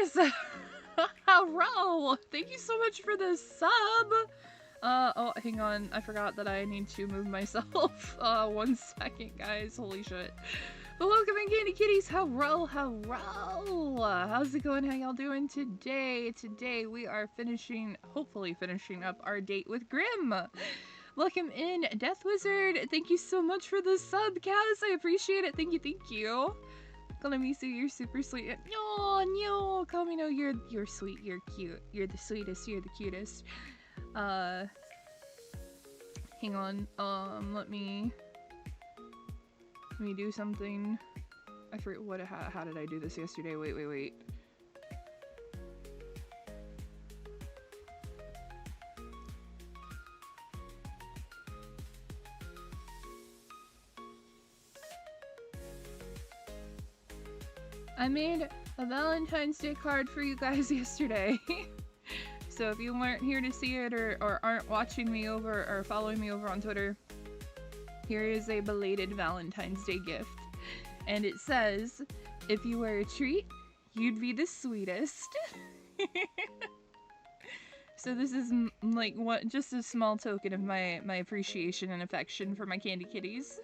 Kitties! Hello! Thank you so much for the sub! Oh, hang on. I forgot that I need to move myself. 1 second, guys. Holy shit. But welcome in, Candy Kitties. Hello, hello! How's it going? How y'all doing today? Today we are hopefully finishing up our date with Grim. Welcome in, Death Wizard. Thank you so much for the sub, Kaz. I appreciate it. Thank you. Konamisu, you're super sweet. No, Kamino, you're sweet. You're cute. You're the sweetest. You're the cutest. Hang on. Let me do something. I forget how did I do this yesterday? Wait. I made a Valentine's Day card for you guys yesterday. So if you weren't here to see it or aren't watching me over or following me over on Twitter, here is a belated Valentine's Day gift. And it says, if you were a treat, you'd be the sweetest. So this is like just a small token of my appreciation and affection for my candy kitties.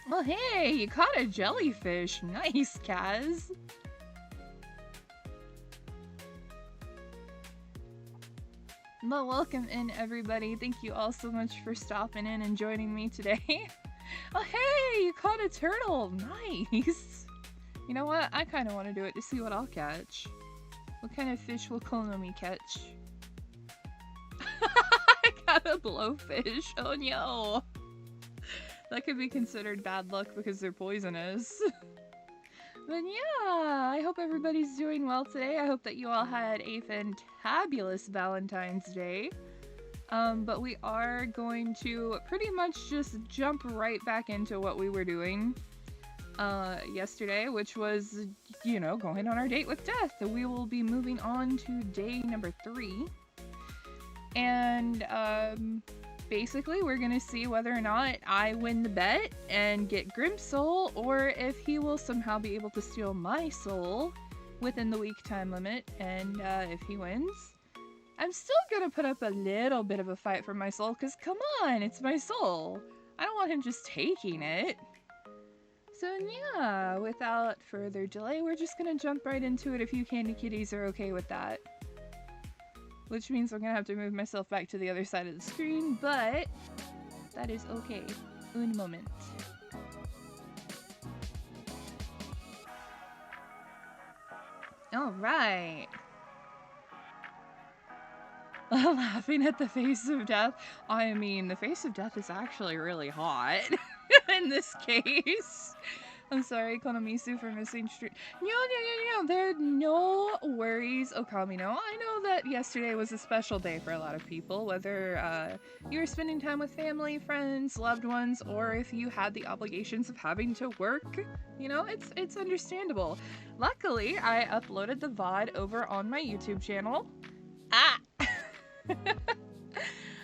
Well, hey, you caught a jellyfish. Nice, Kaz. Well, welcome in, everybody. Thank you all so much for stopping in and joining me today. Oh, hey, you caught a turtle. Nice. You know what? I kind of want to do it to see what I'll catch. What kind of fish will Konomi catch? I got a blowfish. Oh, no. That could be considered bad luck because they're poisonous. But yeah, I hope everybody's doing well today. I hope that you all had a fantabulous Valentine's Day. But we are going to pretty much just jump right back into what we were doing yesterday, which was, you know, going on our date with Death. We will be moving on to day number 3. And basically, we're gonna see whether or not I win the bet and get Grim's soul, or if he will somehow be able to steal my soul within the week time limit. And if he wins, I'm still gonna put up a little bit of a fight for my soul, because come on, it's my soul. I don't want him just taking it. So yeah, without further delay, we're just gonna jump right into it if you candy kitties are okay with that. Which means I'm gonna have to move myself back to the other side of the screen, but that is okay. Un moment. Alright. Laughing at the face of death. I mean, the face of death is actually really hot in this case. I'm sorry, Konamisu, for missing street. No, there are no worries, Okamino. I know that yesterday was a special day for a lot of people, whether you were spending time with family, friends, loved ones, or if you had the obligations of having to work. You know, it's understandable. Luckily, I uploaded the VOD over on my YouTube channel.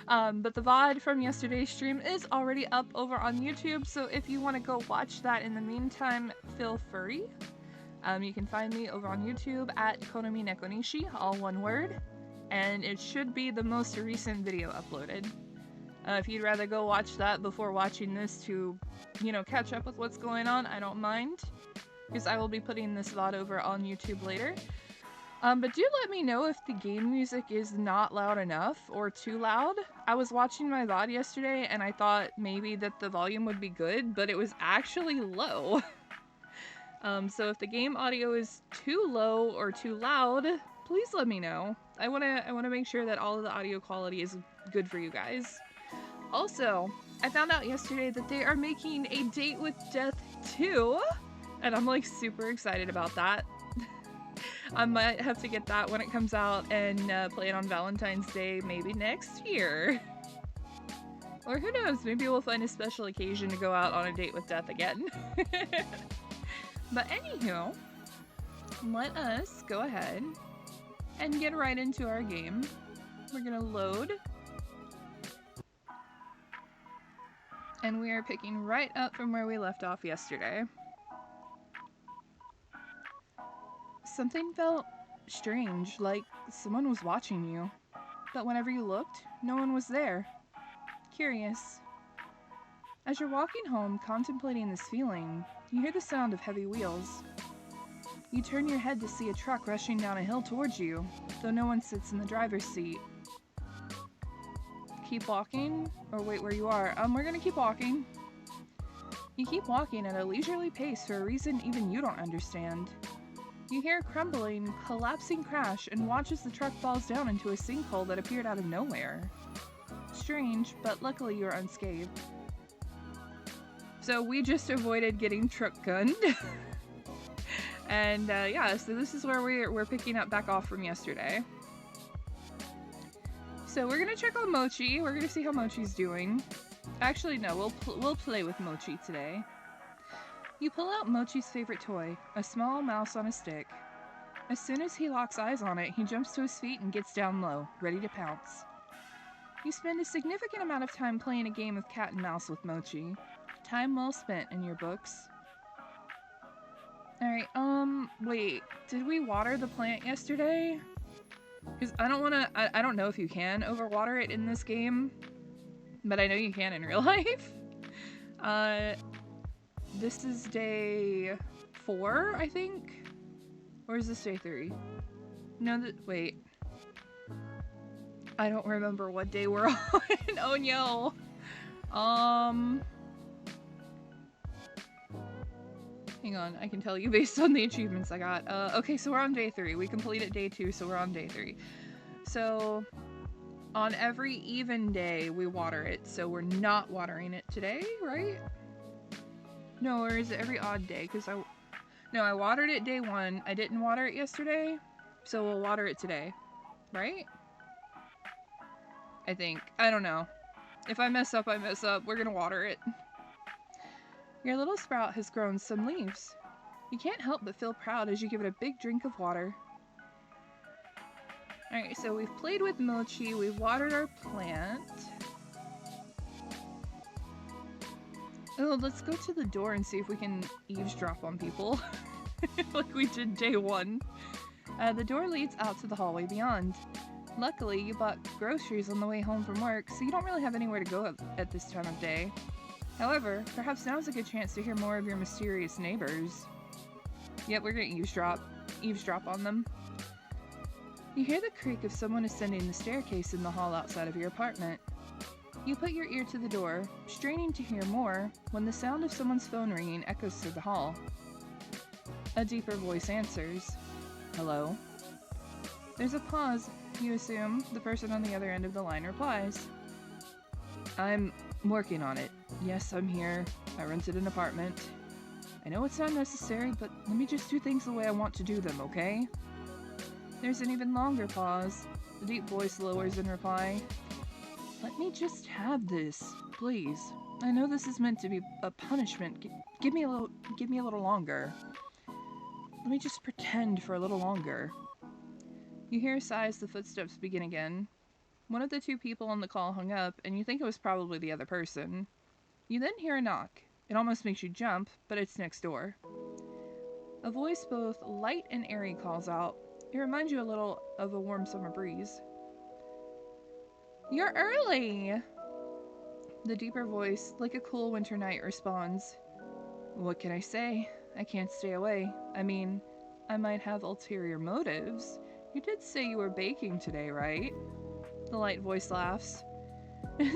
But the VOD from yesterday's stream is already up over on YouTube, so if you want to go watch that in the meantime, feel free. You can find me over on YouTube at Konami Nekonishi, all one word, and it should be the most recent video uploaded. If you'd rather go watch that before watching this to, you know, catch up with what's going on, I don't mind, because I will be putting this VOD over on YouTube later. But do let me know if the game music is not loud enough or too loud. I was watching my VOD yesterday and I thought maybe that the volume would be good, but it was actually low. So if the game audio is too low or too loud, please let me know. I wanna make sure that all of the audio quality is good for you guys. Also, I found out yesterday that they are making a Date with Death 2, and I'm like super excited about that. I might have to get that when it comes out and play it on Valentine's Day maybe next year. Or who knows, maybe we'll find a special occasion to go out on a date with Death again. But anywho, let us go ahead and get right into our game. We're gonna load. And we are picking right up from where we left off yesterday. Something felt strange, like someone was watching you. But whenever you looked, no one was there. Curious. As you're walking home, contemplating this feeling, you hear the sound of heavy wheels. You turn your head to see a truck rushing down a hill towards you, though no one sits in the driver's seat. Keep walking, or wait where you are. We're gonna keep walking. You keep walking at a leisurely pace for a reason even you don't understand. You hear a crumbling, collapsing crash and watch as the truck falls down into a sinkhole that appeared out of nowhere. Strange, but luckily you're unscathed. So we just avoided getting truck gunned. And yeah, so this is where we're picking up back off from yesterday. So we're gonna check on Mochi. We're gonna see how Mochi's doing. Actually, no, we'll play with Mochi today. You pull out Mochi's favorite toy, a small mouse on a stick. As soon as he locks eyes on it, he jumps to his feet and gets down low, ready to pounce. You spend a significant amount of time playing a game of cat and mouse with Mochi. Time well spent in your books. Alright, wait, did we water the plant yesterday? Because I don't know if you can overwater it in this game, but I know you can in real life. This is day 4, I think? Or is this day 3? No, wait. I don't remember what day we're on. Oh no. Hang on, I can tell you based on the achievements I got. Okay, so we're on day 3. We completed day 2, so we're on day 3. So, on every even day, we water it. So we're not watering it today, right? No, or is it every odd day? Because I watered it day 1. I didn't water it yesterday, so we'll water it today, right? I think. I don't know. If I mess up, I mess up. We're gonna water it. Your little sprout has grown some leaves. You can't help but feel proud as you give it a big drink of water. Alright, so we've played with Mochi, we've watered our plant. Oh, let's go to the door and see if we can eavesdrop on people. Like we did day 1. The door leads out to the hallway beyond. Luckily, you bought groceries on the way home from work, so you don't really have anywhere to go at this time of day. However, perhaps now's a good chance to hear more of your mysterious neighbors. Yep, we're gonna eavesdrop on them. You hear the creak of someone ascending the staircase in the hall outside of your apartment. You put your ear to the door, straining to hear more, when the sound of someone's phone ringing echoes through the hall. A deeper voice answers. Hello? There's a pause. You assume the person on the other end of the line replies. I'm working on it. Yes, I'm here. I rented an apartment. I know it's not necessary, but let me just do things the way I want to do them, okay? There's an even longer pause. The deep voice lowers in reply. Let me just have this, please. I know this is meant to be a punishment. Give me a little longer. Let me just pretend for a little longer. You hear a sigh as the footsteps begin again. One of the 2 people on the call hung up, and you think it was probably the other person. You then hear a knock. It almost makes you jump, but it's next door. A voice both light and airy calls out. It reminds you a little of a warm summer breeze. You're early! The deeper voice, like a cool winter night, responds. What can I say? I can't stay away. I mean, I might have ulterior motives. You did say you were baking today, right? The light voice laughs.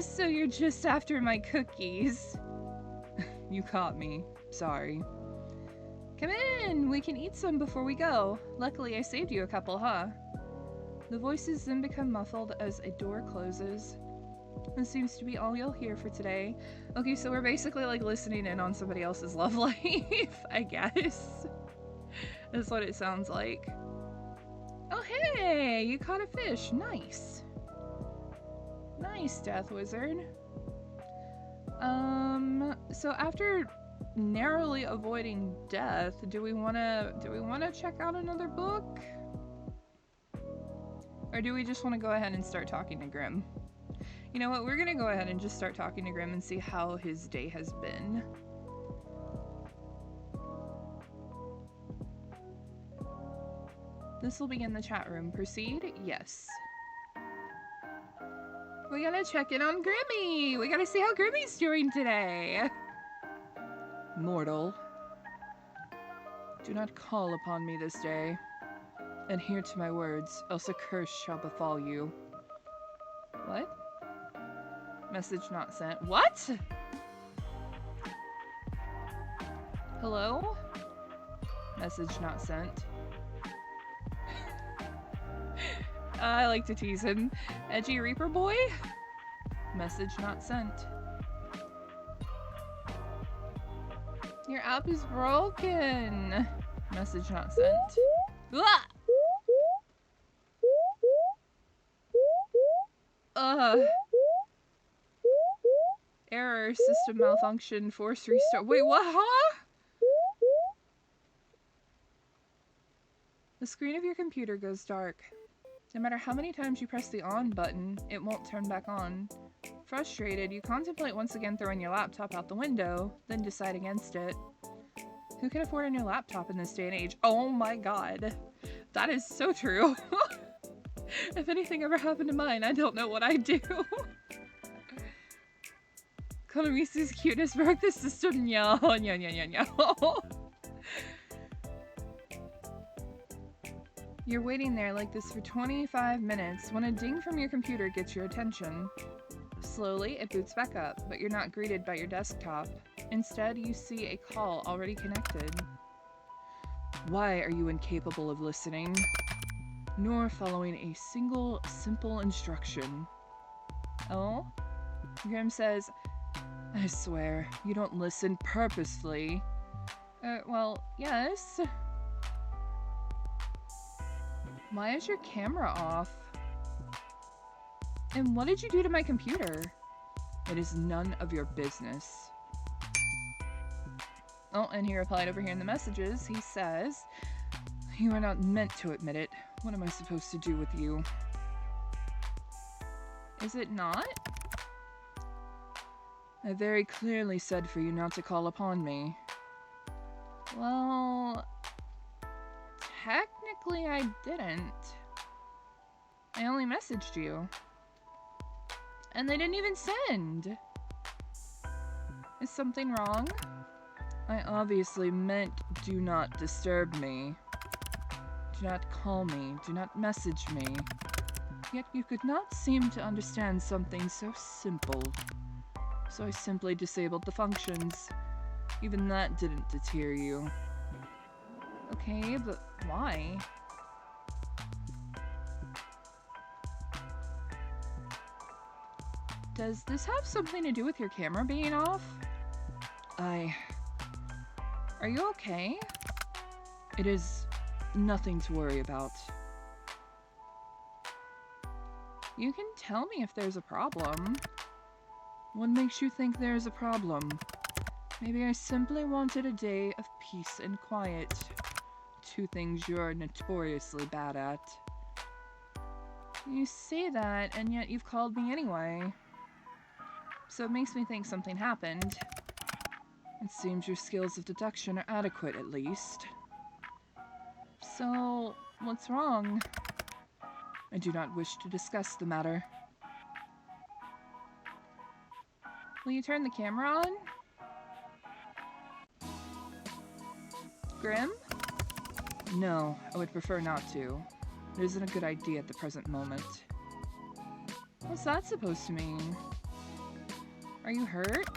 So you're just after my cookies. You caught me. Sorry. Come in! We can eat some before we go. Luckily, I saved you a couple, huh? The voices then become muffled as a door closes. This seems to be all you'll hear for today. Okay, so we're basically like listening in on somebody else's love life, I guess. That's what it sounds like. Oh hey! You caught a fish. Nice. Nice, Death Wizard. So after narrowly avoiding death, do we wanna check out another book? Or do we just want to go ahead and start talking to Grimm? You know what, we're gonna go ahead and just start talking to Grimm and see how his day has been. This will begin the chat room. Proceed? Yes. We gotta check in on Grimmy! We gotta see how Grimmy's doing today! Mortal, do not call upon me this day. Adhere to my words, else a curse shall befall you. What? Message not sent. What? Hello? Message not sent. I like to tease him. Edgy Reaper boy? Message not sent. Your app is broken. Message not sent. Ah! Error, system malfunction, force restart. Wait, what? Huh? The screen of your computer goes dark. No matter how many times you press the on button, it won't turn back on. Frustrated, you contemplate once again throwing your laptop out the window, then decide against it. Who can afford a new laptop in this day and age? Oh my god. That is so true. If anything ever happened to mine, I don't know what I'd do. Konomisu's cuteness broke the system. No. You're waiting there like this for 25 minutes when a ding from your computer gets your attention. Slowly, it boots back up, but you're not greeted by your desktop. Instead, you see a call already connected. Why are you incapable of listening? Nor following a single simple instruction? Oh? Grim says, I swear, you don't listen purposefully. Well, yes. Why is your camera off? And what did you do to my computer? It is none of your business. Oh, and he replied over here in the messages. He says, you are not meant to admit it. What am I supposed to do with you? Is it not? I very clearly said for you not to call upon me. Well, technically I didn't. I only messaged you. And they didn't even send. Is something wrong? I obviously meant do not disturb me. Do not call me. Do not message me. Yet you could not seem to understand something so simple. So I simply disabled the functions. Even that didn't deter you. Okay, but why? Does this have something to do with your camera being off? Are you okay? It is nothing to worry about. You can tell me if there's a problem. What makes you think there's a problem? Maybe I simply wanted a day of peace and quiet. Two things you're notoriously bad at. You say that, and yet you've called me anyway. So it makes me think something happened. It seems your skills of deduction are adequate, at least. So, what's wrong? I do not wish to discuss the matter. Will you turn the camera on? Grim? No, I would prefer not to. It isn't a good idea at the present moment. What's that supposed to mean? Are you hurt?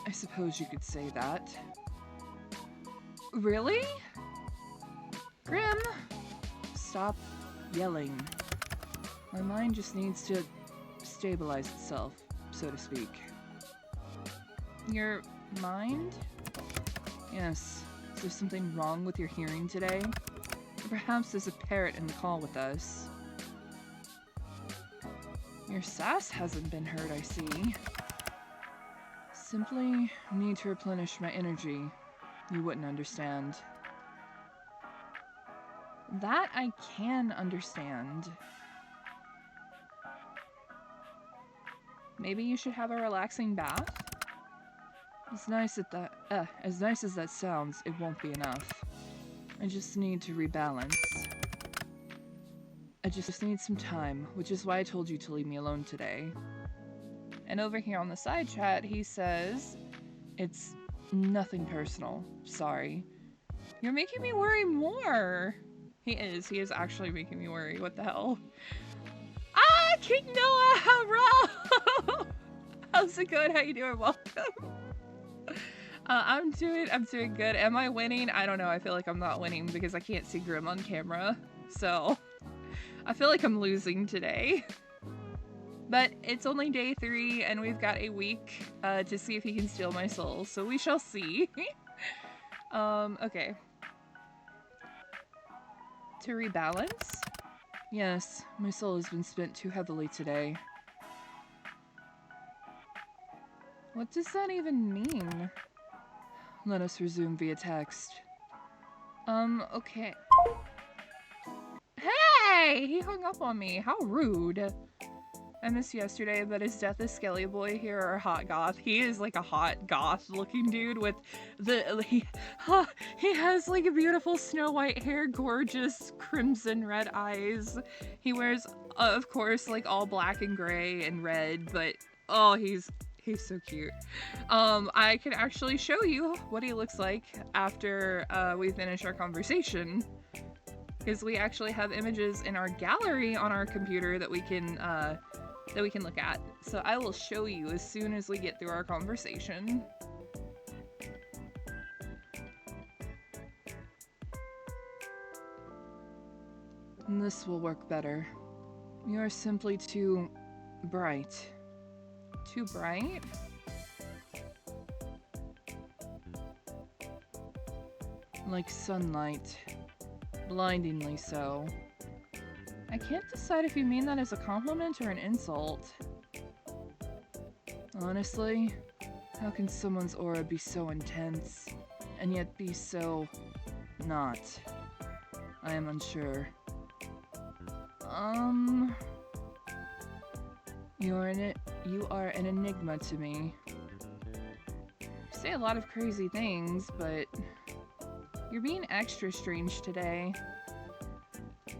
I suppose you could say that. Really? Grim! Stop yelling. My mind just needs to stabilize itself, so to speak. Your mind? Yes. Is there something wrong with your hearing today? Or perhaps there's a parrot in the call with us. Your sass hasn't been hurt, I see. Simply need to replenish my energy. You wouldn't understand. That I can understand. Maybe you should have a relaxing bath? As nice as that sounds, it won't be enough. I just need to rebalance. I just need some time, which is why I told you to leave me alone today. And over here on the side chat, he says, it's nothing personal. Sorry. You're making me worry more. He is actually making me worry. What the hell? Ah, King Noah, bro! How's it going? How you doing? Welcome. I'm doing good. Am I winning? I don't know. I feel like I'm not winning because I can't see Grim on camera. So, I feel like I'm losing today. But it's only day 3 and we've got a week to see if he can steal my soul. So we shall see. Okay. To rebalance? Yes, my soul has been spent too heavily today. What does that even mean? Let us resume via text. Okay. Hey! He hung up on me. How rude. I missed yesterday, but his Death is Skelly Boy here are hot goth. He is like a hot goth looking dude with he has like a beautiful snow white hair, gorgeous crimson red eyes. He wears, of course, like all black and gray and red, but oh, he's so cute. I can actually show you what he looks like after we finish our conversation. Because we actually have images in our gallery on our computer that we can look at. So I will show you as soon as we get through our conversation. And this will work better. You are simply too bright. Too bright? Like sunlight. Blindingly so. I can't decide if you mean that as a compliment or an insult. Honestly, how can someone's aura be so intense, and yet be so... not? I am unsure. You are an enigma to me. You say a lot of crazy things, but... you're being extra strange today.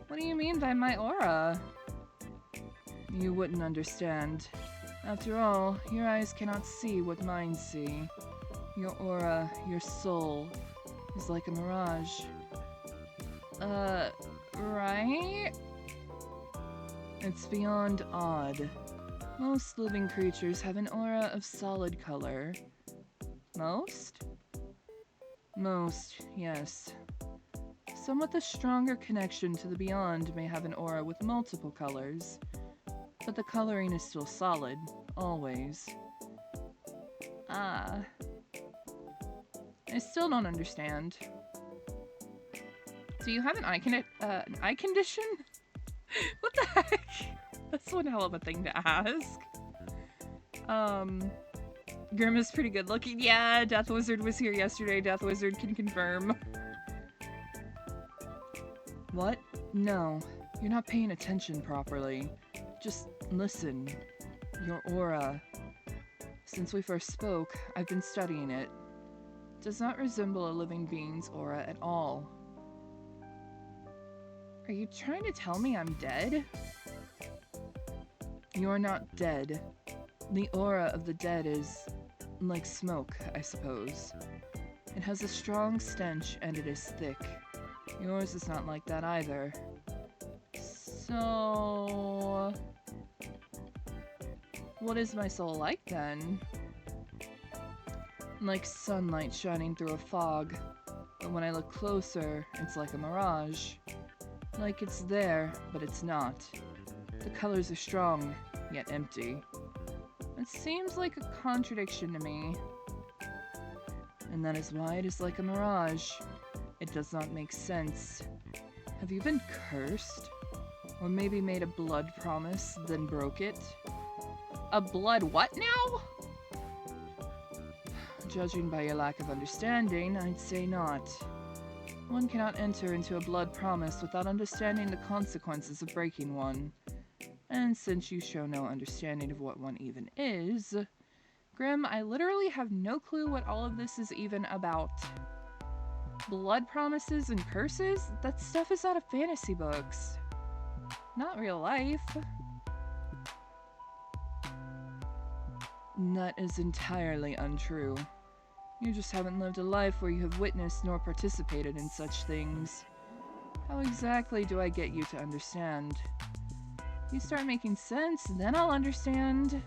What do you mean by my aura? You wouldn't understand. After all, your eyes cannot see what mine see. Your aura, your soul, is like a mirage. Right? It's beyond odd. Most living creatures have an aura of solid color. Most? Most, yes. Some with a stronger connection to the beyond may have an aura with multiple colors, but the coloring is still solid, always. Ah. I still don't understand. Do you have an eye condition? What the heck? That's one hell of a thing to ask. Grim is pretty good looking. Yeah, Death Wizard was here yesterday. Death Wizard can confirm. What? No, you're not paying attention properly. Just listen. Your aura. Since we first spoke, I've been studying it. Does not resemble a living being's aura at all. Are you trying to tell me I'm dead? You're not dead. The aura of the dead is like smoke, I suppose. It has a strong stench and it is thick. Yours is not like that either. So... what is my soul like then? Like sunlight shining through a fog, but when I look closer, it's like a mirage. Like it's there, but it's not. The colors are strong, yet empty. It seems like a contradiction to me. And that is why it is like a mirage. It does not make sense. Have you been cursed? Or maybe made a blood promise, then broke it? A blood what now? Judging by your lack of understanding, I'd say not. One cannot enter into a blood promise without understanding the consequences of breaking one. And since you show no understanding of what one even is... Grim, I literally have no clue what all of this is even about. blood promises and curses? That stuff is out of fantasy books. Not real life. That is entirely untrue. You just haven't lived a life where you have witnessed nor participated in such things. How exactly do I get you to understand? You start making sense, then I'll understand.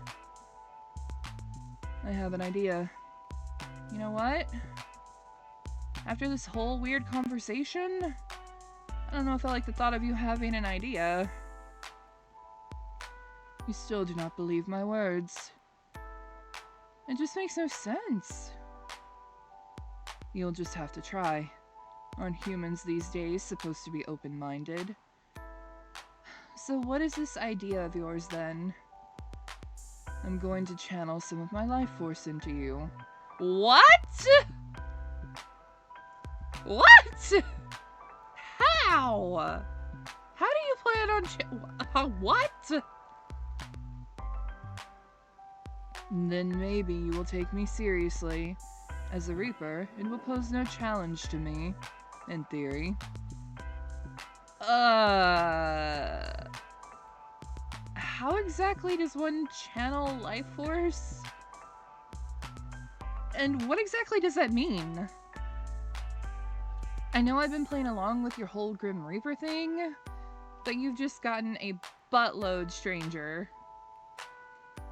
I have an idea. You know what? After this whole weird conversation, I don't know if I like the thought of you having an idea. You still do not believe my words. It just makes no sense. You'll just have to try. Aren't humans these days supposed to be open-minded? So what is this idea of yours then? I'm going to channel some of my life force into you. What? What? How? How do you plan on what? Then maybe you will take me seriously. As a Reaper, it will pose no challenge to me, in theory. How exactly does one channel life force? And what exactly does that mean? I know I've been playing along with your whole Grim Reaper thing, but you've just gotten a buttload stranger.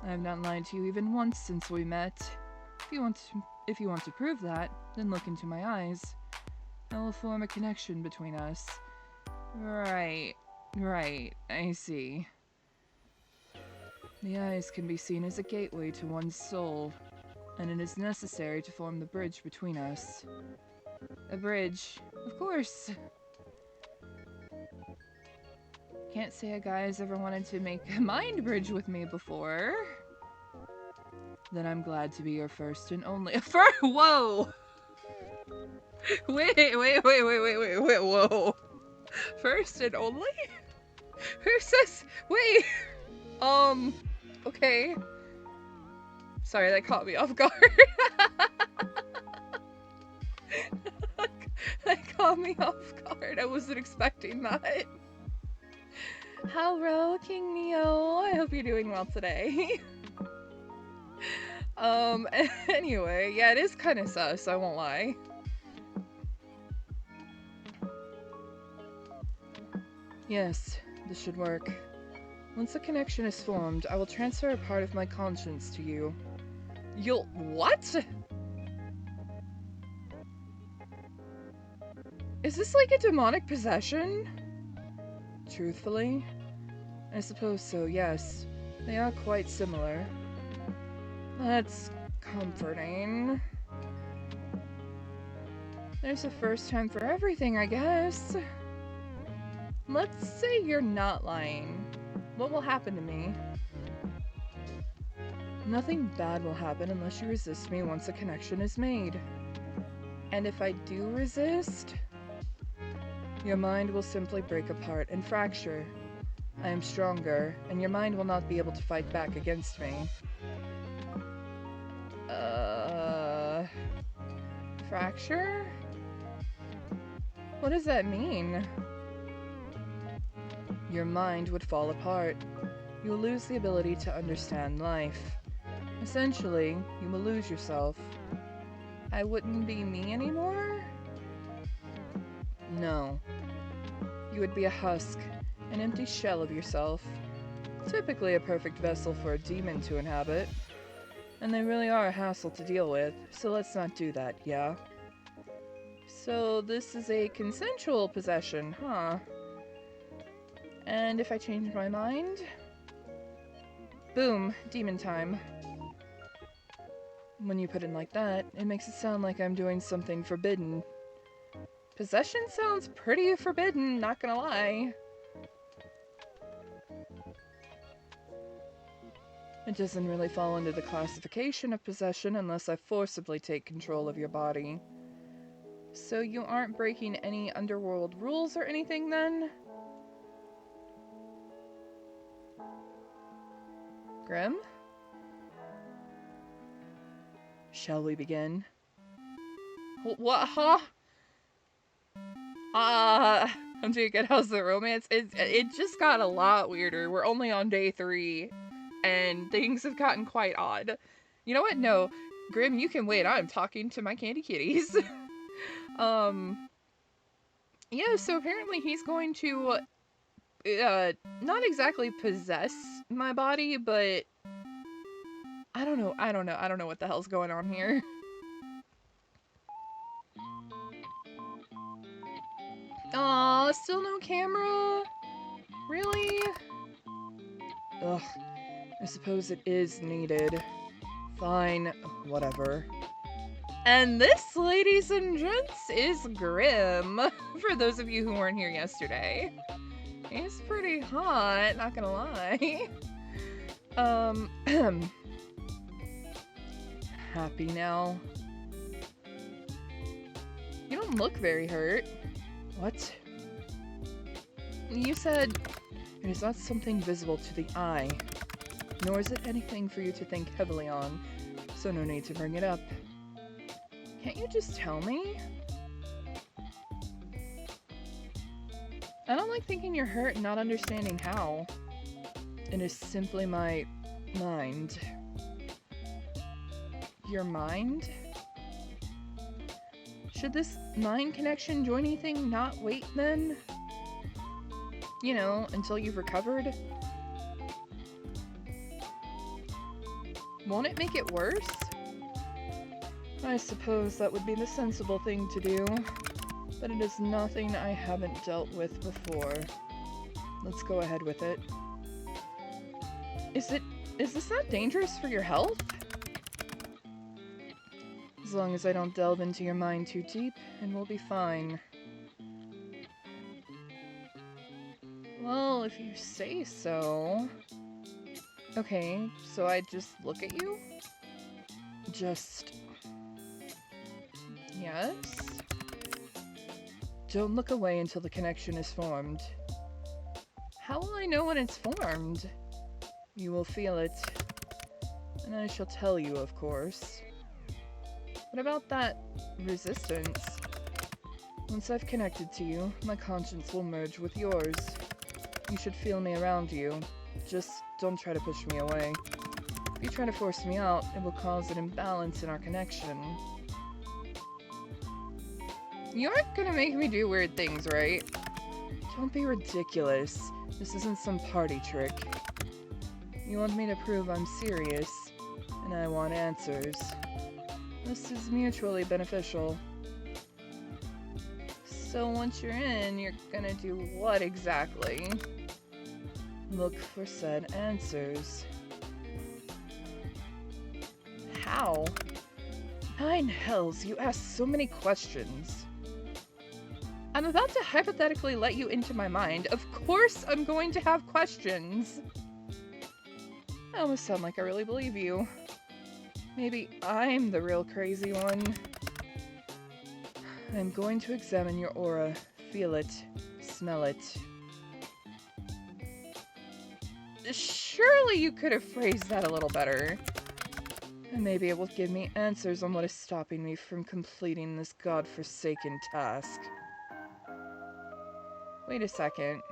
I have not lied to you even once since we met. If you want to prove that, then look into my eyes. I will form a connection between us. Right, I see. The eyes can be seen as a gateway to one's soul, and it is necessary to form the bridge between us. A bridge, of course. Can't say a guy has ever wanted to make a mind bridge with me before. Then I'm glad to be your first and only. Whoa! Wait, whoa. First and only? Who says? Wait! Okay. Sorry, that caught me off guard. That caught me off guard. I wasn't expecting that. Hello, King Neo. I hope you're doing well today. Anyway, yeah, it is kind of sus, I won't lie. Yes, this should work. Once a connection is formed, I will transfer a part of my conscience to you. You'll... what? Is this like a demonic possession? Truthfully? I suppose so, yes. They are quite similar. That's comforting. There's a first time for everything, I guess. Let's say you're not lying. What will happen to me? Nothing bad will happen unless you resist me once a connection is made. And if I do resist, your mind will simply break apart and fracture. I am stronger, and your mind will not be able to fight back against me. Fracture? What does that mean? Your mind would fall apart. You will lose the ability to understand life. Essentially, you will lose yourself. I wouldn't be me anymore? No. You would be a husk, an empty shell of yourself. Typically a perfect vessel for a demon to inhabit. And they really are a hassle to deal with, so let's not do that, yeah? So this is a consensual possession, huh? And if I change my mind? Boom, demon time. When you put it like that, it makes it sound like I'm doing something forbidden. Possession sounds pretty forbidden, not gonna lie. It doesn't really fall into the classification of possession unless I forcibly take control of your body. So you aren't breaking any underworld rules or anything then? Grim? Shall we begin? What, huh? I'm doing good. How's the romance? It just got a lot weirder. We're only on day 3, and things have gotten quite odd. You know what? No, Grim, you can wait. I'm talking to my candy kitties. um, yeah. So apparently he's going to, not exactly possess my body, but I don't know. I don't know what the hell's going on here. Aw, still no camera? Really? Ugh, I suppose it is needed. Fine, whatever. And this, ladies and gents, is Grim. For those of you who weren't here yesterday. He's pretty hot, not gonna lie. Happy now? You don't look very hurt. What? You said it is not something visible to the eye, nor is it anything for you to think heavily on, so no need to bring it up. Can't you just tell me? I don't like thinking you're hurt and not understanding how. It is simply my mind. Your mind? Should this mind connection do anything not wait then? You know, until you've recovered? Won't it make it worse? I suppose that would be the sensible thing to do, but it is nothing I haven't dealt with before. Let's go ahead with it. Is this not dangerous for your health? As long as I don't delve into your mind too deep, and we'll be fine. Well, if you say so. Okay, so I just look at you? Just... Yes? Don't look away until the connection is formed. How will I know when it's formed? You will feel it. And I shall tell you, of course. What about that resistance? Once I've connected to you, my conscience will merge with yours. You should feel me around you. Just don't try to push me away. If you try to force me out, it will cause an imbalance in our connection. You aren't gonna make me do weird things, right? Don't be ridiculous. This isn't some party trick. You want me to prove I'm serious, and I want answers. This is mutually beneficial. So once you're in, you're gonna do what exactly? Look for said answers. How? Nine hells, you ask so many questions. I'm about to hypothetically let you into my mind. Of course I'm going to have questions. I almost sound like I really believe you. Maybe I'm the real crazy one. I'm going to examine your aura, feel it, smell it. Surely you could have phrased that a little better. And maybe it will give me answers on what is stopping me from completing this godforsaken task. Wait a second.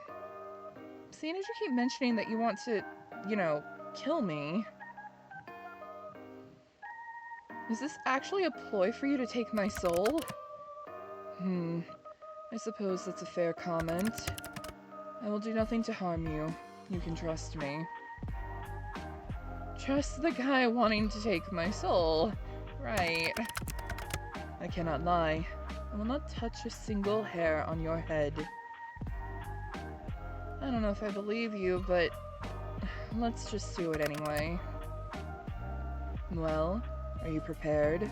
Seeing as you keep mentioning that you want to, you know, kill me... Is this actually a ploy for you to take my soul? I suppose that's a fair comment. I will do nothing to harm you. You can trust me. Trust the guy wanting to take my soul. Right. I cannot lie. I will not touch a single hair on your head. I don't know if I believe you, but let's just do it anyway. Well, are you prepared?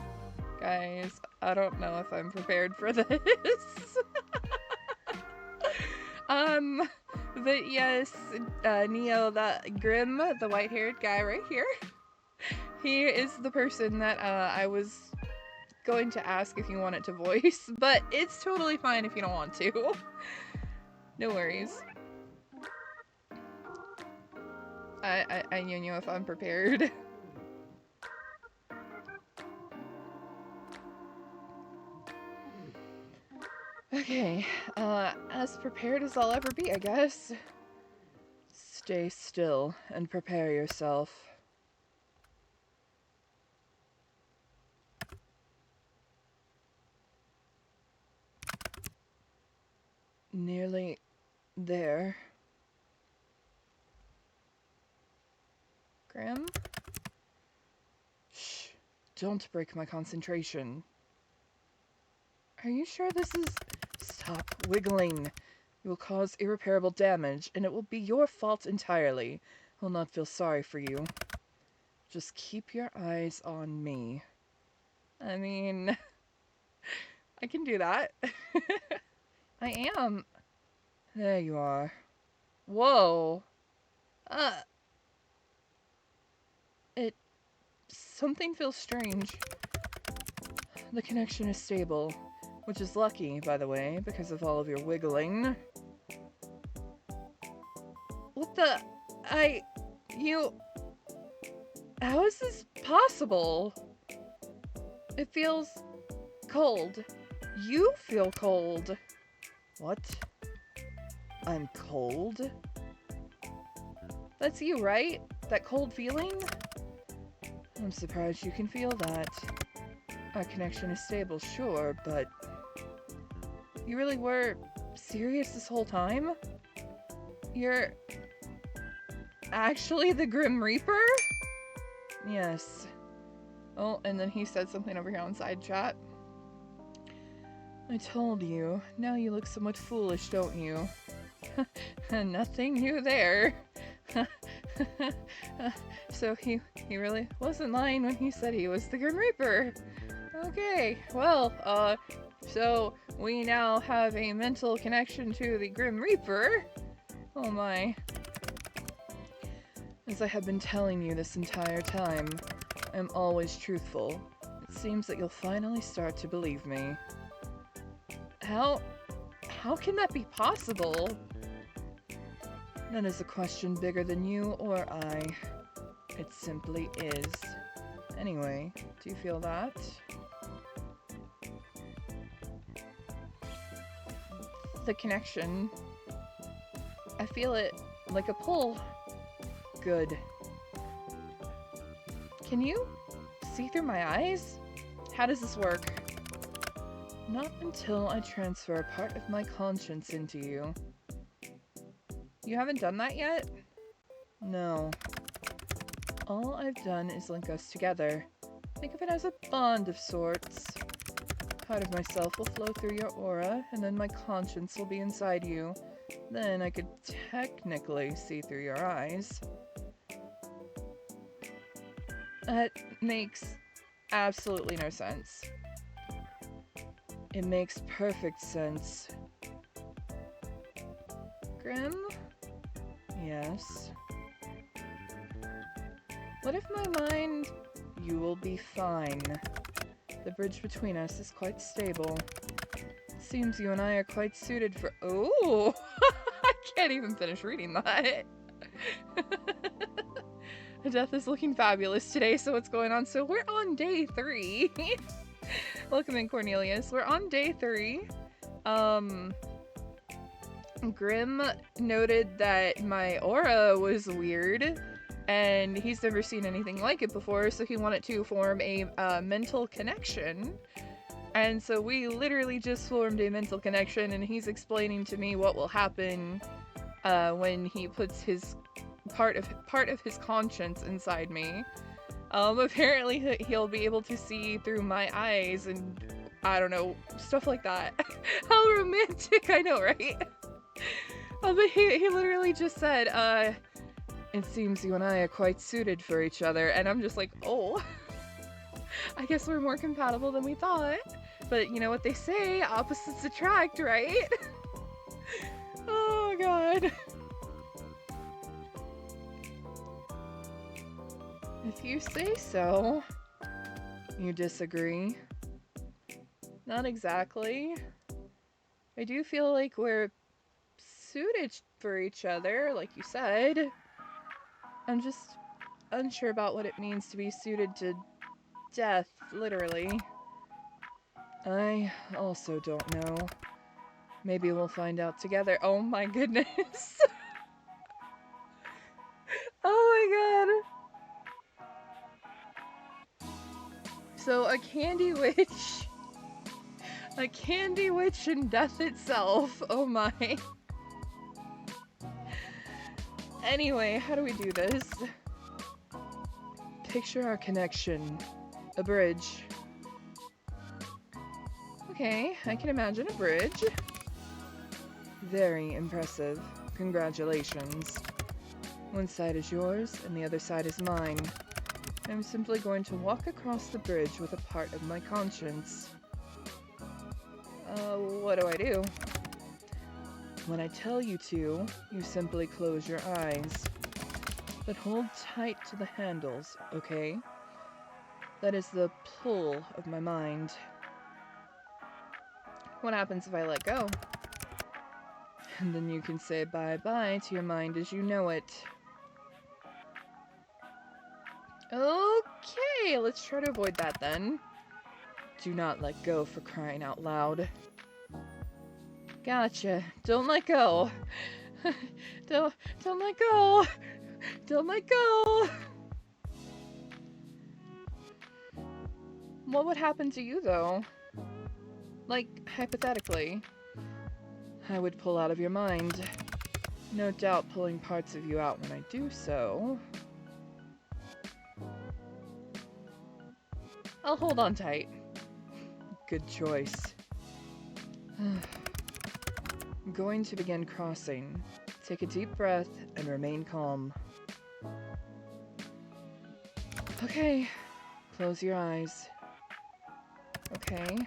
Guys, I don't know if I'm prepared for this. But yes, Neo, that Grim, the white-haired guy right here, he is the person that, I was going to ask if you wanted to voice, but it's totally fine if you don't want to. No worries. I don't know if I'm prepared. Okay, as prepared as I'll ever be, I guess. Stay still and prepare yourself. Nearly there. Grim? Shh, don't break my concentration. Are you sure this is... Stop wiggling. You will cause irreparable damage, and it will be your fault entirely. I'll not feel sorry for you. Just keep your eyes on me. I mean... I can do that. I am. There you are. Whoa. Something feels strange. The connection is stable, which is lucky, by the way, because of all of your wiggling. What the... How is this possible? It feels cold. You feel cold. What? I'm cold? That's you, right? That cold feeling? I'm surprised you can feel that. Our connection is stable, sure, but... You really were serious this whole time? You're... actually the Grim Reaper? Yes. Oh, and then he said something over here on side chat. I told you. Now you look somewhat foolish, don't you? Nothing new there. So he really wasn't lying when he said he was the Grim Reaper. Okay, well, so we now have a mental connection to the Grim Reaper. Oh my. As I have been telling you this entire time, I am always truthful. It seems that you'll finally start to believe me. How can that be possible? That is a question bigger than you or I. It simply is. Anyway, do you feel that? The connection. I feel it like a pull. Good. Can you see through my eyes? How does this work? Not until I transfer a part of my conscience into you. You haven't done that yet? No. All I've done is link us together. Think of it as a bond of sorts. Part of myself will flow through your aura, and then my conscience will be inside you. Then I could technically see through your eyes. That makes absolutely no sense. It makes perfect sense. Grim? Yes. What if my mind... You will be fine. The bridge between us is quite stable. It seems you and I are quite suited for... Oh! I can't even finish reading that. Death is looking fabulous today, so what's going on? So we're on day 3. Welcome in, Cornelius. We're on day 3. Grim noted that my aura was weird, and he's never seen anything like it before, so he wanted to form a mental connection. And so we literally just formed a mental connection, and he's explaining to me what will happen when he puts his part of his conscience inside me. Apparently he'll be able to see through my eyes and I don't know, stuff like that. How romantic, I know, right? But he literally just said, it seems you and I are quite suited for each other, and I'm just like, oh, I guess we're more compatible than we thought. But you know what they say, opposites attract, right? Oh god. If you say so. You disagree? Not exactly. I do feel like we're suited for each other, like you said. I'm just unsure about what it means to be suited to death, literally. I also don't know. Maybe we'll find out together. Oh my goodness. Oh my god. So a candy witch. A candy witch and death itself. Oh my. Anyway, how do we do this? Picture our connection. A bridge. Okay, I can imagine a bridge. Very impressive. Congratulations. One side is yours, and the other side is mine. I'm simply going to walk across the bridge with a part of my conscience. What do I do? When I tell you to, you simply close your eyes. But hold tight to the handles, okay? That is the pull of my mind. What happens if I let go? And then you can say bye-bye to your mind as you know it. Okay, let's try to avoid that then. Do not let go, for crying out loud. Gotcha. Don't let go. Don't let go. Don't let go. What would happen to you though? Like, hypothetically. I would pull out of your mind. No doubt pulling parts of you out when I do so. I'll hold on tight. Good choice. I'm going to begin crossing. Take a deep breath and remain calm. Okay. Close your eyes. Okay.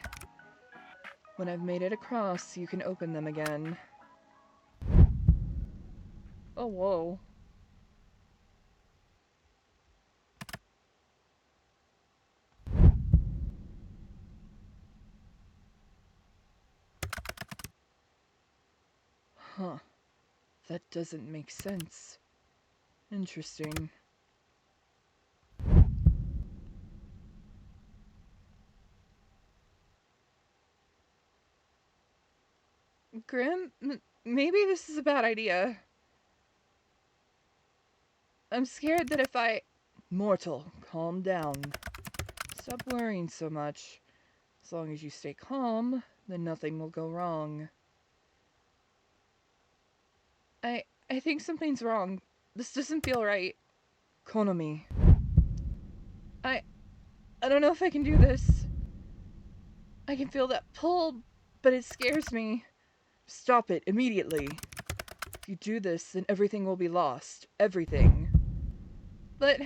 When I've made it across, you can open them again. Oh, whoa. Huh. That doesn't make sense. Interesting. Grim, maybe this is a bad idea. I'm scared that if I... Mortal, calm down. Stop worrying so much. As long as you stay calm, then nothing will go wrong. I think something's wrong. This doesn't feel right. Konomi. I don't know if I can do this. I can feel that pull, but it scares me. Stop it immediately. If you do this, then everything will be lost. Everything. But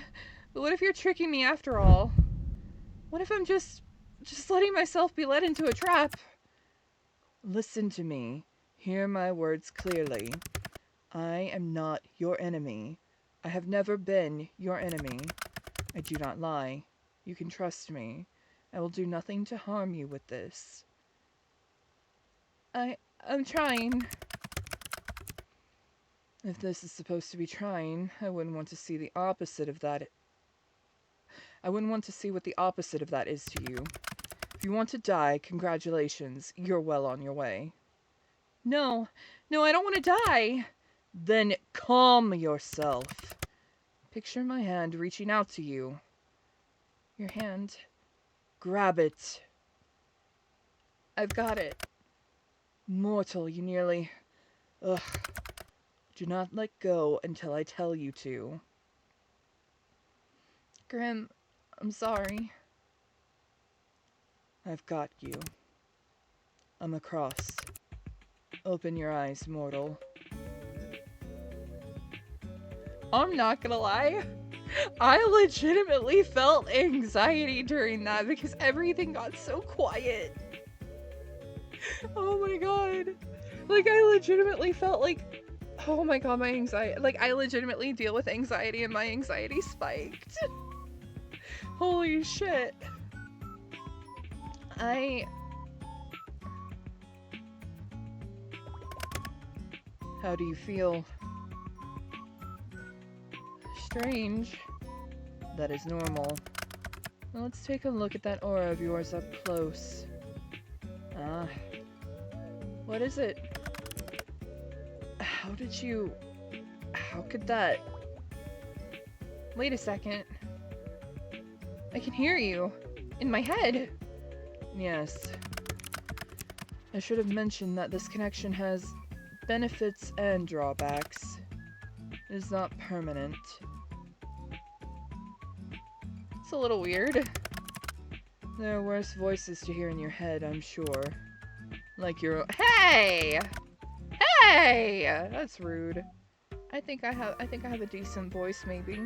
what if you're tricking me after all? What if I'm just letting myself be led into a trap? Listen to me. Hear my words clearly. I am not your enemy. I have never been your enemy. I do not lie. You can trust me. I will do nothing to harm you with this. I'm trying. If this is supposed to be trying, I wouldn't want to see the opposite of that. I wouldn't want to see what the opposite of that is to you. If you want to die, congratulations. You're well on your way. No, I don't want to die. Then calm yourself. Picture my hand reaching out to you. Your hand. Grab it. I've got it. Mortal, you nearly... Ugh. Do not let go until I tell you to. Grim, I'm sorry. I've got you. I'm across. Open your eyes, mortal. I'm not gonna lie. I legitimately felt anxiety during that because everything got so quiet. Oh my god. Like, I legitimately felt like, oh my god, my anxiety. Like, I legitimately deal with anxiety and my anxiety spiked. Holy shit. How do you feel? Strange. That is normal. Now let's take a look at that aura of yours up close. Ah. What is it? How did you... How could that... Wait a second. I can hear you. In my head. Yes. I should have mentioned that this connection has benefits and drawbacks. It is not permanent. It's a little weird. There are worse voices to hear in your head, I'm sure. Like your... Hey! Hey! That's rude. I think I have a decent voice, maybe.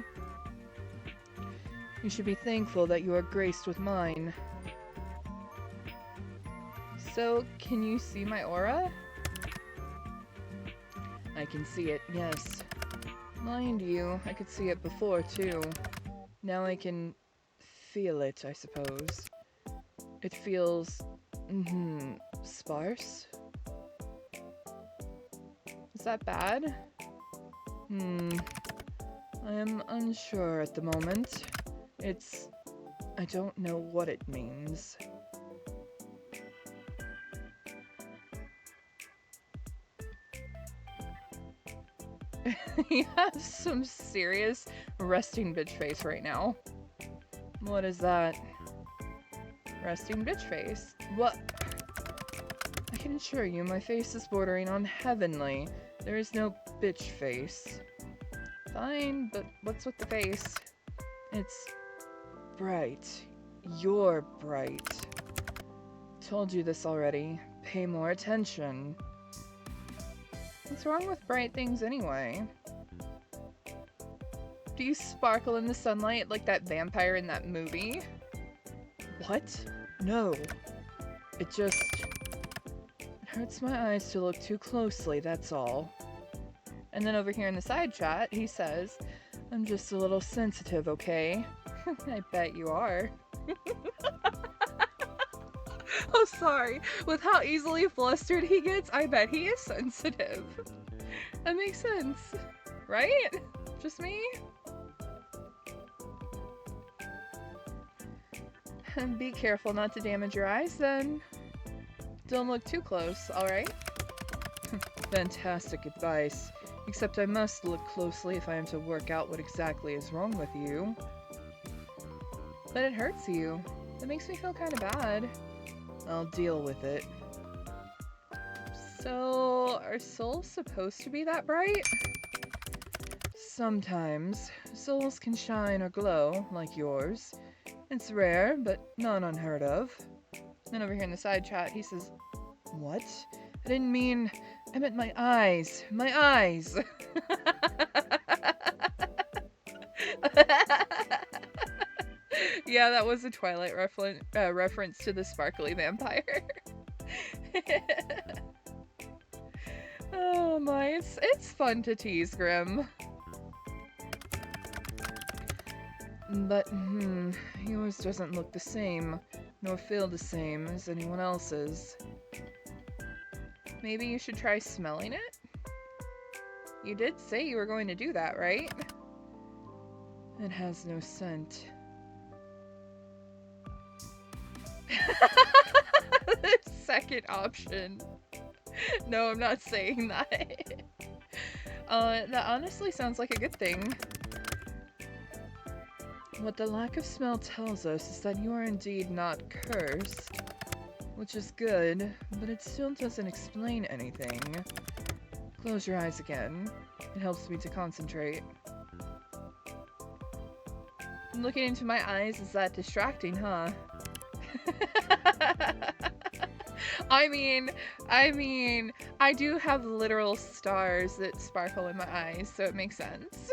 You should be thankful that you are graced with mine. So, can you see my aura? I can see it, yes. Mind you, I could see it before, too. Now I can feel it, I suppose. It feels... sparse? Is that bad? I am unsure at the moment. I don't know what it means. You have some serious resting bitch face right now. What is that? Resting bitch face? What? I can assure you, my face is bordering on heavenly. There is no bitch face. Fine, but what's with the face? It's bright. You're bright. Told you this already. Pay more attention. What's wrong with bright things anyway? Do you sparkle in the sunlight like that vampire in that movie? What? No. It hurts my eyes to look too closely, that's all. And then over here in the side chat, he says, I'm just a little sensitive, okay? I bet you are. Oh, sorry. With how easily flustered he gets, I bet he is sensitive. That makes sense. Right? Just me? And be careful not to damage your eyes, then. Don't look too close, alright? Fantastic advice. Except I must look closely if I am to work out what exactly is wrong with you. But it hurts you. That makes me feel kind of bad. I'll deal with it. So, are souls supposed to be that bright? Sometimes. Souls can shine or glow, like yours. It's rare, but not unheard of. Then over here in the side chat, he says, what? I didn't mean... I meant my eyes. My eyes! Yeah, that was a Twilight reference to the sparkly vampire. Oh my, it's fun to tease Grim. But, yours doesn't look the same, nor feel the same as anyone else's. Maybe you should try smelling it? You did say you were going to do that, right? It has no scent. The second option. No, I'm not saying that. That honestly sounds like a good thing. What the lack of smell tells us is that you are indeed not cursed. Which is good, but it still doesn't explain anything. Close your eyes again. It helps me to concentrate. Looking into my eyes, is that distracting, huh? I mean, I do have literal stars that sparkle in my eyes, so it makes sense.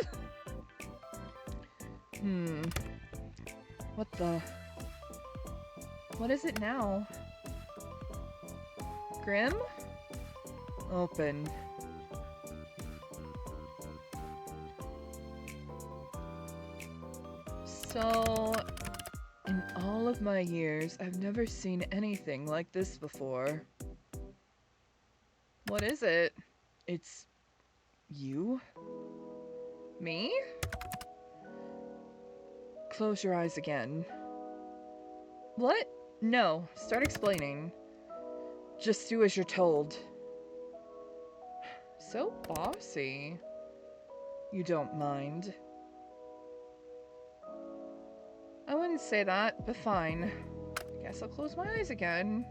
What is it now? Grim? Open. So, in all of my years, I've never seen anything like this before. What is it? It's... you? Me? Close your eyes again. What? No, start explaining. Just do as you're told. so bossy. You don't mind. I wouldn't say that, but fine. I guess I'll close my eyes again.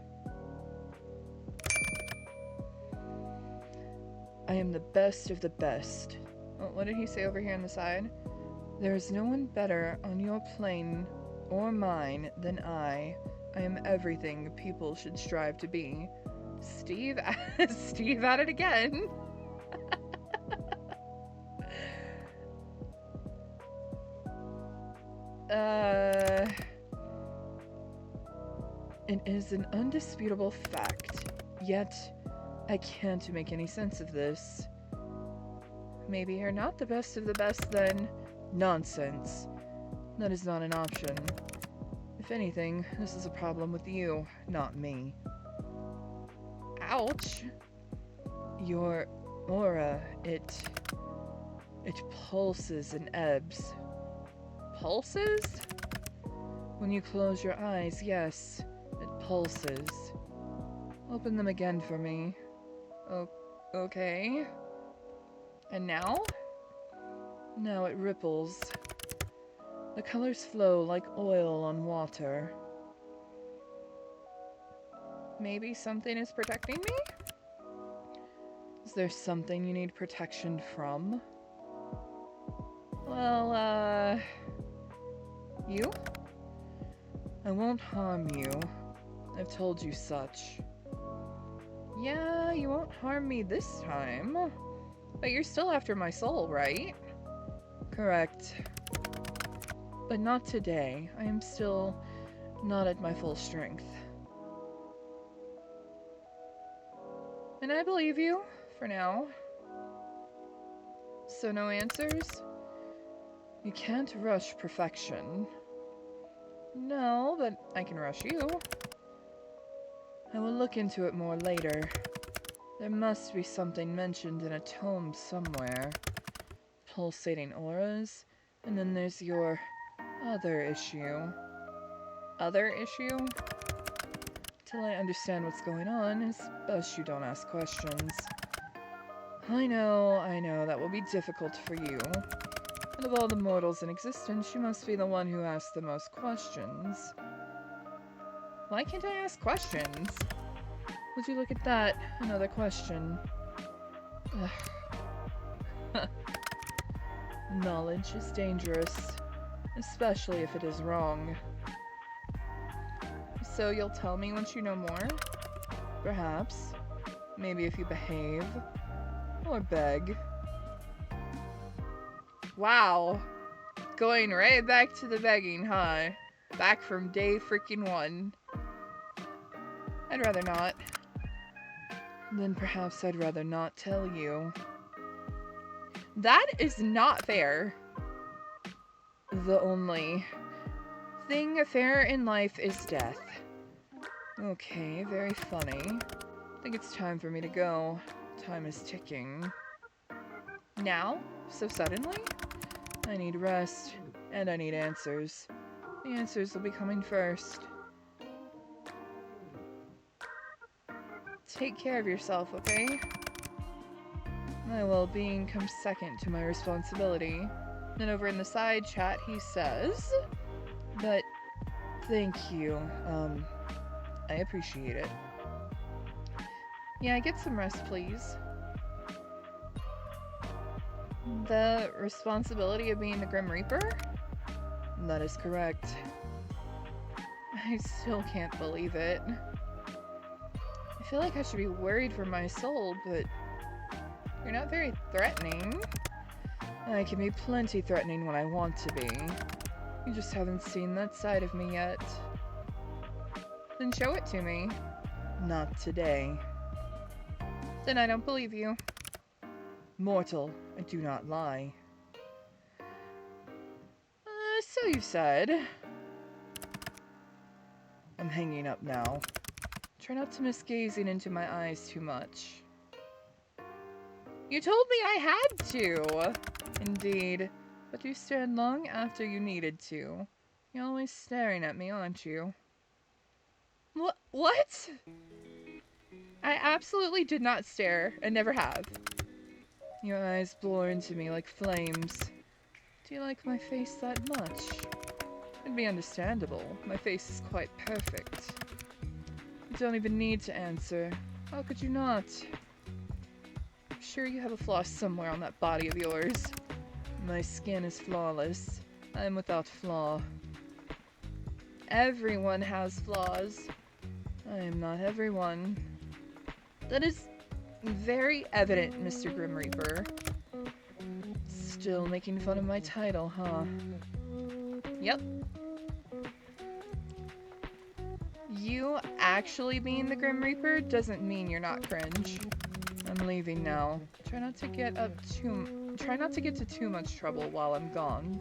I am the best of the best. Oh, what did he say over here on the side? There is no one better on your plane or mine than I. I am everything people should strive to be. Steve, Steve at it again. It is an undisputable fact, yet I can't make any sense of this. Maybe you're not the best of the best then. Nonsense. That is not an option. If anything, this is a problem with you, not me. Ouch. Your aura, it pulses and ebbs. Pulses? When you close your eyes, yes, it pulses. Open them again for me. Okay. And now? Now it ripples. The colors flow like oil on water. Maybe something is protecting me? Is there something you need protection from? Well, you? I won't harm you. I've told you such. Yeah, you won't harm me this time. But you're still after my soul, right? Correct. But not today. I am still not at my full strength. And I believe you, for now. So no answers? You can't rush perfection. No, but I can rush you. I will look into it more later. There must be something mentioned in a tome somewhere. Pulsating auras, and then there's your other issue. Other issue? Till I understand what's going on, it's best you don't ask questions. I know, that will be difficult for you. But of all the mortals in existence, you must be the one who asks the most questions. Why can't I ask questions? Would you look at that? Another question. Knowledge is dangerous, especially if it is wrong. So you'll tell me once you know more? Perhaps. Maybe if you behave. Or beg. Wow. Going right back to the begging, huh? Back from day freaking 1. I'd rather not. Then perhaps I'd rather not tell you. That is not fair. The only thing fair in life is death. Okay, very funny. I think it's time for me to go. Time is ticking. Now? So suddenly? I need rest, and I need answers. The answers will be coming first. Take care of yourself, okay? My well-being comes second to my responsibility. Then over in the side chat, he says, but thank you. I appreciate it. Yeah, get some rest, please. The responsibility of being the Grim Reaper? That is correct. I still can't believe it. I feel like I should be worried for my soul, but you're not very threatening. I can be plenty threatening when I want to be. You just haven't seen that side of me yet. Then show it to me. Not today. Then I don't believe you. Mortal, I do not lie. So you said. I'm hanging up now. Try not to miss gazing into my eyes too much. You told me I had to! Indeed. But you stared long after you needed to. You're always staring at me, aren't you? What? I absolutely did not stare, and never have. Your eyes bore into me like flames. Do you like my face that much? It'd be understandable. My face is quite perfect. You don't even need to answer. How could you not? I'm sure you have a flaw somewhere on that body of yours. My skin is flawless. I am without flaw. Everyone has flaws. I am not everyone. That is very evident, Mr. Grim Reaper. Still making fun of my title, huh? Yep. You actually being the Grim Reaper doesn't mean you're not cringe. I'm leaving now. Try not to get to too much trouble while I'm gone.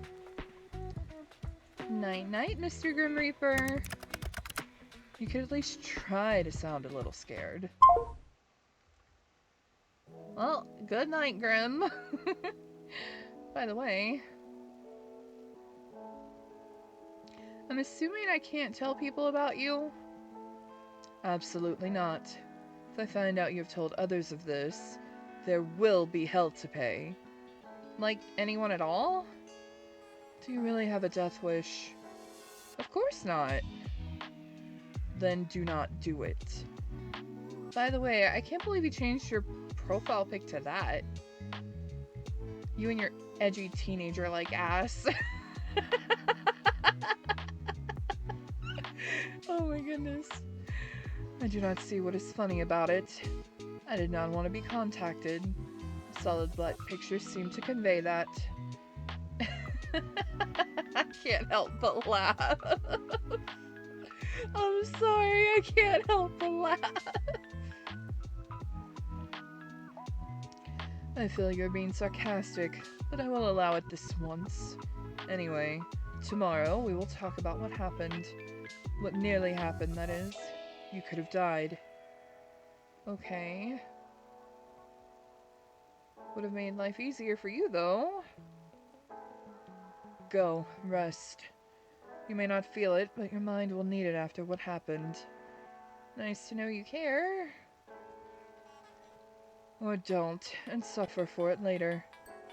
Night night, Mr. Grim Reaper. You could at least try to sound a little scared. Well, good night, Grim. By the way, I'm assuming I can't tell people about you? Absolutely not. If I find out you've told others of this, there will be hell to pay. Like, anyone at all? Do you really have a death wish? Of course not. Then do not do it. By the way, I can't believe you changed your profile pic to that. You and your edgy teenager-like ass. Oh my goodness. I do not see what is funny about it. I did not want to be contacted. Solid black pictures seem to convey that. I can't help but laugh. I'm sorry, I can't help but laugh. I feel you're being sarcastic, but I will allow it this once. Anyway, tomorrow we will talk about what happened. What nearly happened, that is. You could have died. Okay. Would have made life easier for you, though. Go, rest. You may not feel it, but your mind will need it after what happened. Nice to know you care. Or don't, and suffer for it later.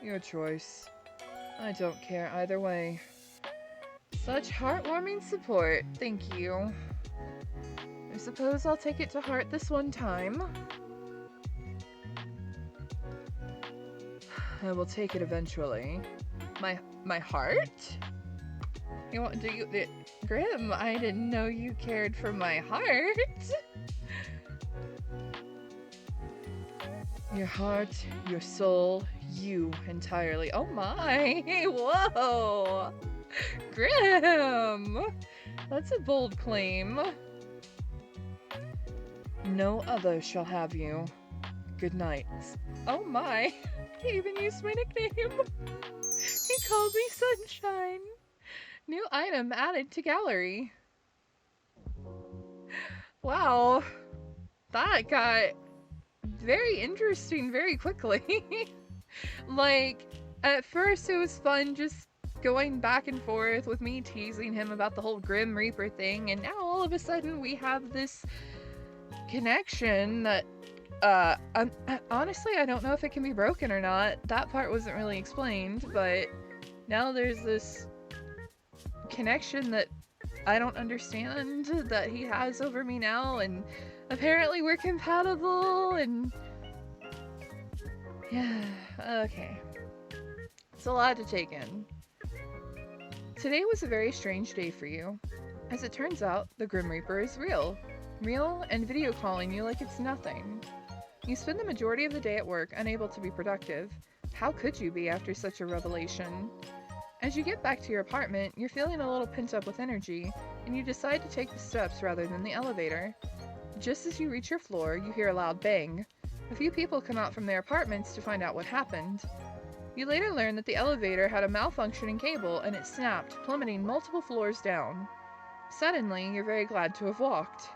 Your choice. I don't care either way. Such heartwarming support. Thank you. I suppose I'll take it to heart this one time. I will take it eventually. My heart? You want, Grim, I didn't know you cared for my heart. Your heart, your soul, you entirely. Oh my! Whoa! Grim! That's a bold claim. No other shall have you. Good night. Oh my! He even used my nickname. He called me Sunshine. New item added to gallery. Wow. That got very interesting very quickly. Like, at first it was fun just going back and forth with me teasing him about the whole Grim Reaper thing, and now all of a sudden we have this connection that, honestly, I don't know if it can be broken or not. That part wasn't really explained, but now there's this connection that I don't understand that he has over me now, and apparently we're compatible, and yeah, okay. It's a lot to take in. Today was a very strange day for you. As it turns out, the Grim Reaper is real. Real and video calling you like it's nothing. You spend the majority of the day at work, unable to be productive. How could you be after such a revelation? As you get back to your apartment, you're feeling a little pent up with energy, and you decide to take the steps rather than the elevator. Just as you reach your floor, you hear a loud bang. A few people come out from their apartments to find out what happened. You later learn that the elevator had a malfunctioning cable and it snapped, plummeting multiple floors down. Suddenly, you're very glad to have walked.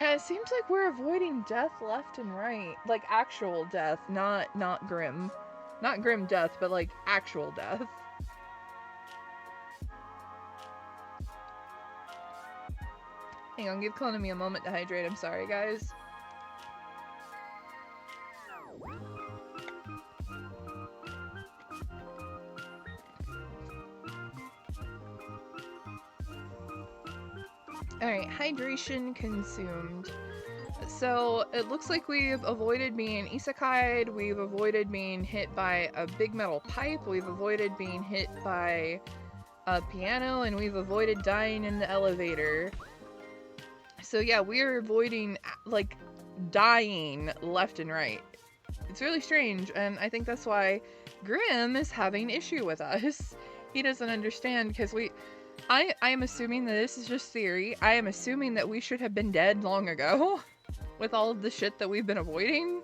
And it seems like we're avoiding death left and right. Like actual death, not grim. Not grim death, but like actual death. Hang on, give Konami a moment to hydrate. I'm sorry, guys. Alright, hydration consumed. So it looks like we've avoided being isekai'd, we've avoided being hit by a big metal pipe, we've avoided being hit by a piano, and we've avoided dying in the elevator. So yeah, we're avoiding, like, dying left and right. It's really strange, and I think that's why Grimm is having issue with us. He doesn't understand, because I am assuming that this is just theory. I am assuming that we should have been dead long ago with all of the shit that we've been avoiding.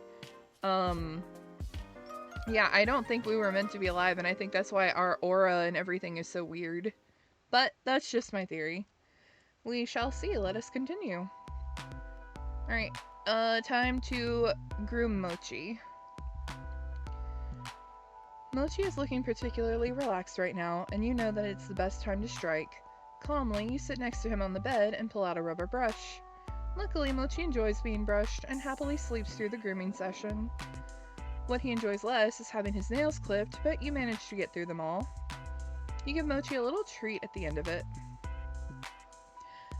Yeah, I don't think we were meant to be alive, and I think that's why our aura and everything is so weird. But that's just my theory. We shall see. Let us continue. Alright, time to groom Mochi. Mochi is looking particularly relaxed right now, and you know that it's the best time to strike. Calmly, you sit next to him on the bed and pull out a rubber brush. Luckily, Mochi enjoys being brushed and happily sleeps through the grooming session. What he enjoys less is having his nails clipped, but you manage to get through them all. You give Mochi a little treat at the end of it.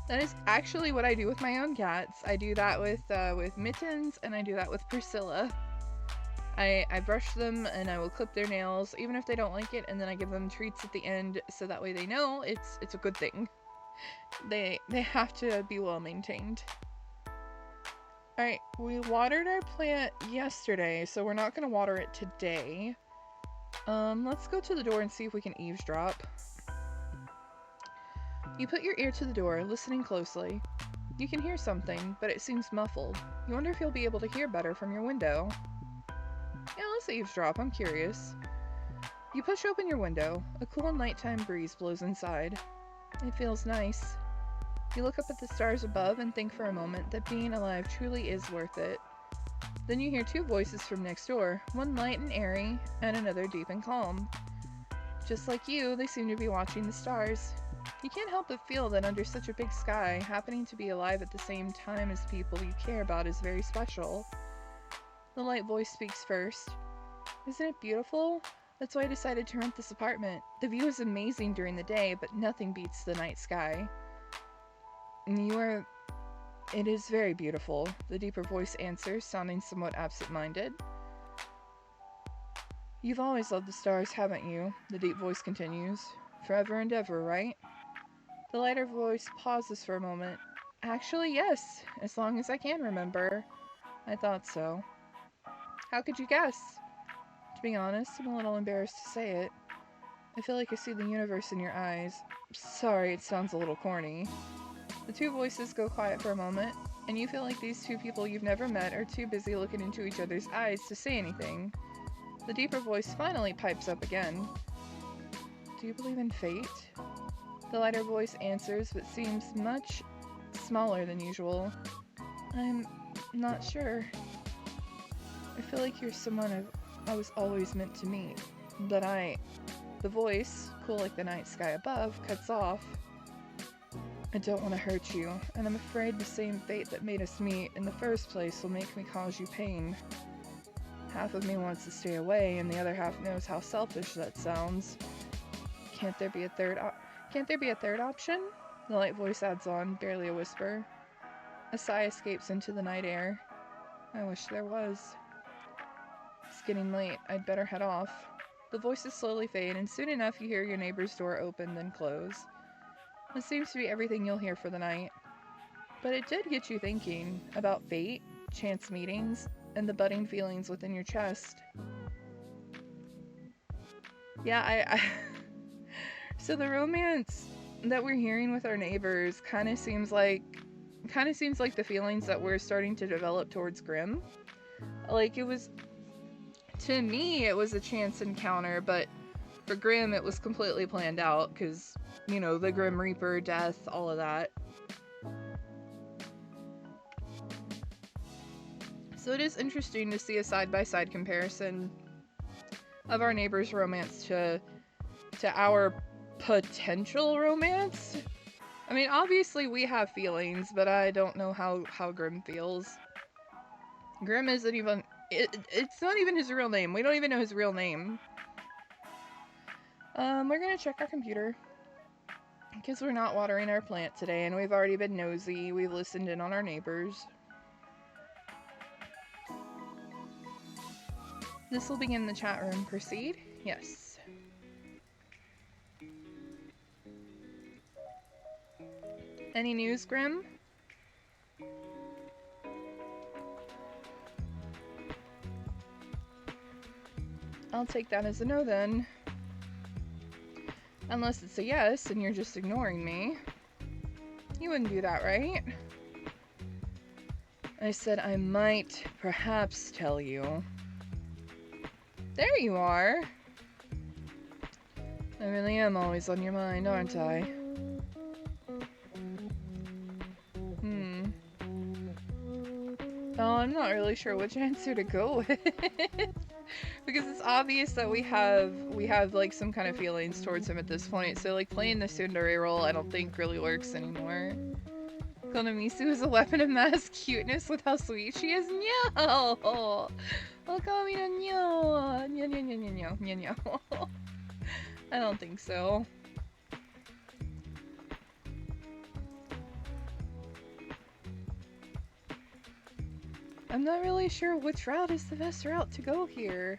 That is actually what I do with my own cats. I do that with Mittens, and I do that with Priscilla. I brush them, and I will clip their nails, even if they don't like it, and then I give them treats at the end, so that way they know it's a good thing. They have to be well maintained. Alright, we watered our plant yesterday, so we're not going to water it today. Let's go to the door and see if we can eavesdrop. You put your ear to the door, listening closely. You can hear something, but it seems muffled. You wonder if you'll be able to hear better from your window. Yeah, let's eavesdrop, I'm curious. You push open your window. A cool nighttime breeze blows inside. It feels nice. You look up at the stars above and think for a moment that being alive truly is worth it. Then you hear two voices from next door, one light and airy, and another deep and calm. Just like you, they seem to be watching the stars. You can't help but feel that under such a big sky, happening to be alive at the same time as people you care about is very special. The light voice speaks first. Isn't it beautiful? That's why I decided to rent this apartment. The view is amazing during the day, but nothing beats the night sky. It is very beautiful, the deeper voice answers, sounding somewhat absent-minded. You've always loved the stars, haven't you? The deep voice continues. Forever and ever, right? The lighter voice pauses for a moment. Actually, yes, as long as I can remember. I thought so. How could you guess? To be honest, I'm a little embarrassed to say it. I feel like I see the universe in your eyes. Sorry, it sounds a little corny. The two voices go quiet for a moment, and you feel like these two people you've never met are too busy looking into each other's eyes to say anything. The deeper voice finally pipes up again. Do you believe in fate? The lighter voice answers, but seems much smaller than usual. I'm not sure. I feel like you're someone I was always meant to meet, but The voice, cool like the night sky above, cuts off. I don't want to hurt you, and I'm afraid the same fate that made us meet in the first place will make me cause you pain. Half of me wants to stay away, and the other half knows how selfish that sounds. Can't there be a third option? The light voice adds on, barely a whisper. A sigh escapes into the night air. I wish there was. It's getting late. I'd better head off. The voices slowly fade, and soon enough you hear your neighbor's door open, then close. It seems to be everything you'll hear for the night. But it did get you thinking about fate, chance meetings, and the budding feelings within your chest. Yeah, So the romance that we're hearing with our neighbors kind of seems like the feelings that we're starting to develop towards Grimm. Like, to me, it was a chance encounter, but for Grimm, it was completely planned out, because, you know, the Grim Reaper, death, all of that. So it is interesting to see a side-by-side comparison of our neighbor's romance to our potential romance. I mean, obviously we have feelings, but I don't know how Grimm feels. Grimm isn't even... It's not even his real name. We don't even know his real name. We're gonna check our computer. Because we're not watering our plant today, and we've already been nosy. We've listened in on our neighbors. This will begin the chat room. Proceed? Yes. Any news, Grim? I'll take that as a no then. Unless it's a yes and you're just ignoring me. You wouldn't do that, right? I said I might perhaps tell you. There you are. I really am always on your mind, aren't I? Oh, I'm not really sure which answer to go with. Because it's obvious that we have like some kind of feelings towards him at this point. So like playing the tsundere role I don't think really works anymore. Konamisu is a weapon of mass cuteness with how sweet she is. Nyo! Okamino nyo! Nyo nyo nyo nyo nyo nyo. I don't think so. I'm not really sure which route is the best route to go here.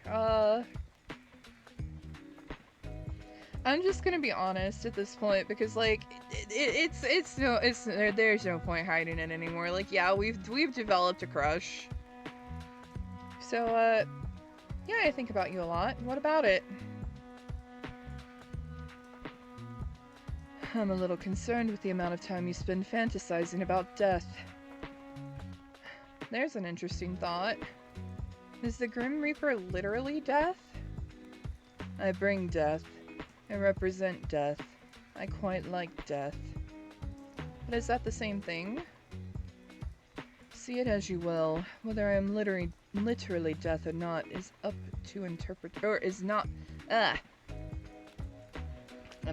I'm just gonna be honest at this point because like there's no point hiding it anymore. Like yeah, we've developed a crush. So yeah, I think about you a lot. What about it? I'm a little concerned with the amount of time you spend fantasizing about death. There's an interesting thought. Is the Grim Reaper literally death? I bring death. I represent death. I quite like death. But is that the same thing? See it as you will. Whether I am literally death or not is up to interpret, or is not. Let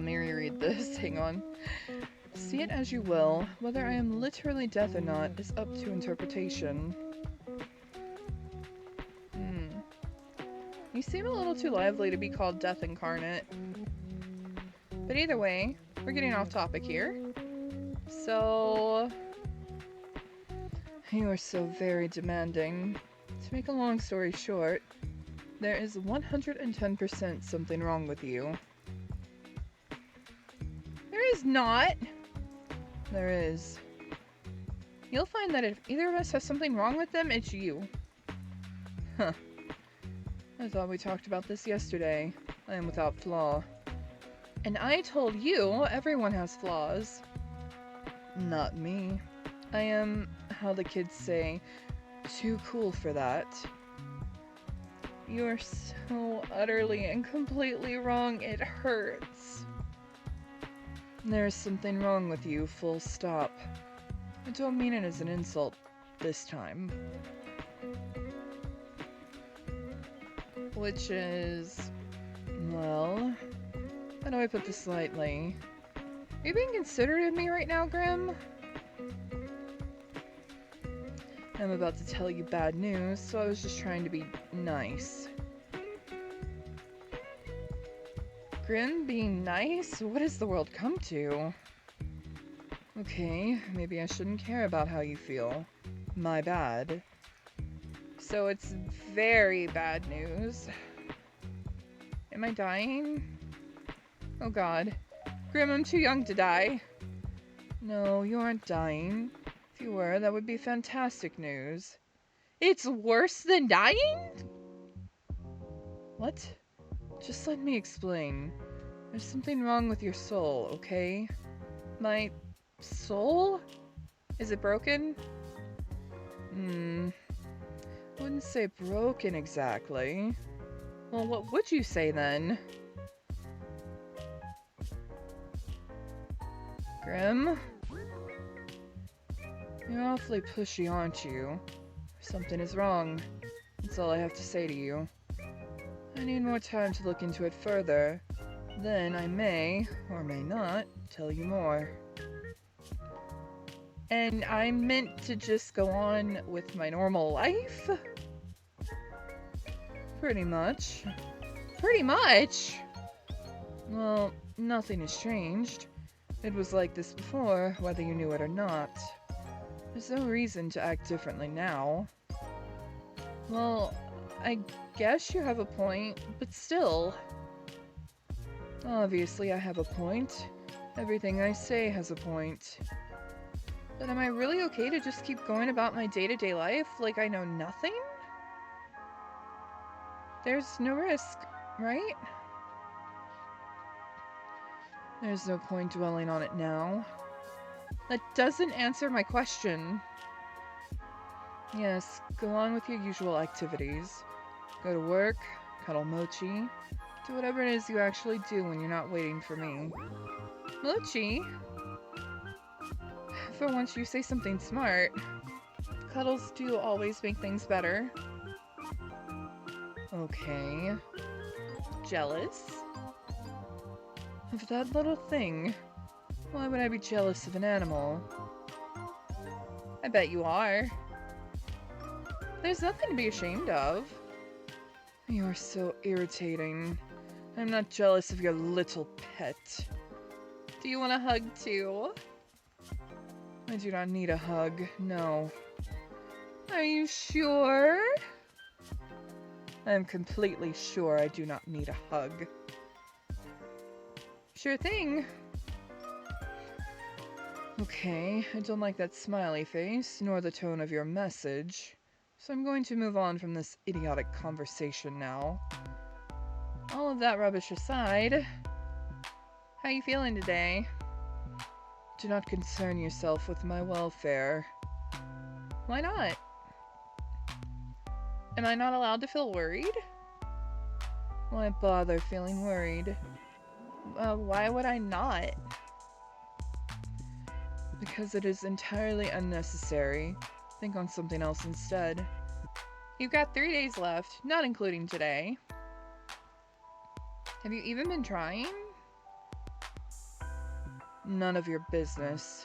me reread this. Hang on. See it as you will. Whether I am literally death or not is up to interpretation. You seem a little too lively to be called Death Incarnate. But either way, we're getting off topic here. So... You are so very demanding. To make a long story short, there is 110% something wrong with you. There is not! There is. You'll find that if either of us has something wrong with them, it's you. Huh. I thought we talked about this yesterday. I am without flaw. And I told you everyone has flaws. Not me. I am, how the kids say, too cool for that. You are so utterly and completely wrong, it hurts. There's something wrong with you, full stop. I don't mean it as an insult this time. Which is... well... how do I put this lightly? Are you being considerate of me right now, Grim? I'm about to tell you bad news, so I was just trying to be nice. Grim being nice? What has the world come to? Okay, maybe I shouldn't care about how you feel. My bad. So it's very bad news. Am I dying? Oh god. Grim, I'm too young to die. No, you aren't dying. If you were, that would be fantastic news. It's worse than dying? What? Just let me explain. There's something wrong with your soul, okay? My soul? Is it broken? I wouldn't say broken exactly. Well, what would you say then? Grim? You're awfully pushy, aren't you? Something is wrong. That's all I have to say to you. I need more time to look into it further. Then I may, or may not, tell you more. And I'm meant to just go on with my normal life? Pretty much. Pretty much? Well, nothing has changed. It was like this before, whether you knew it or not. There's no reason to act differently now. Well, I guess you have a point, but still. Obviously, I have a point. Everything I say has a point. But am I really okay to just keep going about my day-to-day life like I know nothing? There's no risk, right? There's no point dwelling on it now. That doesn't answer my question. Yes, go on with your usual activities. Go to work, cuddle Mochi, do whatever it is you actually do when you're not waiting for me. Mochi? For once you say something smart. Cuddles do always make things better. Okay. Jealous? Of that little thing? Why would I be jealous of an animal? I bet you are. There's nothing to be ashamed of. You are so irritating. I'm not jealous of your little pet. Do you want a hug too? I do not need a hug, no. Are you sure? I'm completely sure I do not need a hug. Sure thing. Okay, I don't like that smiley face, nor the tone of your message. So I'm going to move on from this idiotic conversation now. All of that rubbish aside, how you feeling today? Do not concern yourself with my welfare. Why not? Am I not allowed to feel worried? Why bother feeling worried? Why would I not? Because it is entirely unnecessary. Think on something else instead. You've got 3 days left, not including today. Have you even been trying? None of your business.